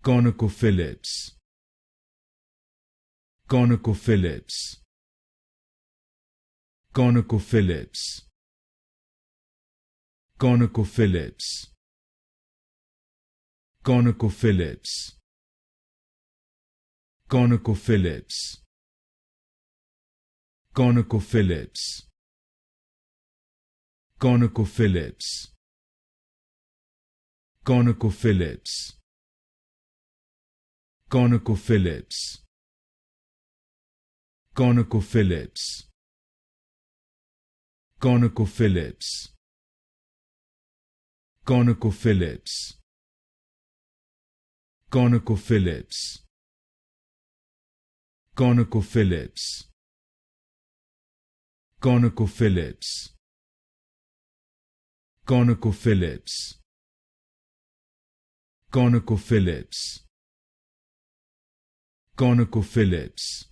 ConocoPhillips, ConocoPhillips, ConocoPhillips, ConocoPhillips, ConocoPhillips, ConocoPhillips, ConocoPhillips, ConocoPhillips, ConocoPhillips, ConocoPhillips, ConocoPhillips, ConocoPhillips, ConocoPhillips, ConocoPhillips, ConocoPhillips, ConocoPhillips, ConocoPhillips, ConocoPhillips, ConocoPhillips,